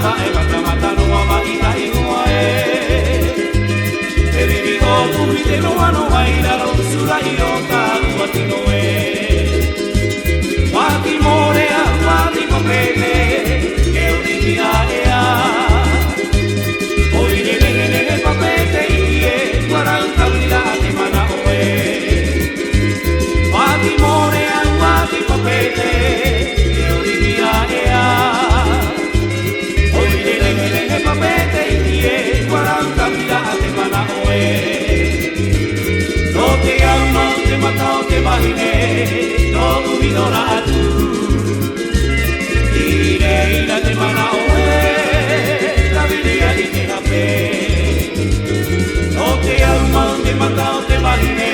ma e mata mata no ma i ka i no e te ri o ku te no ano ai la ro sura i o ta wa ti no e wa ti more a wa ti ko pele e o ni ki a e a oi le le pa pete i e guara ta ni la te mana o e wa ti more a wa ti ko pele e o ni ki a e a no te amo, te matao, te mahine, no umidora tu. Ira te manao la viria di te hape. No te amo, te matao, te mahine,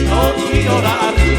no umidora tu.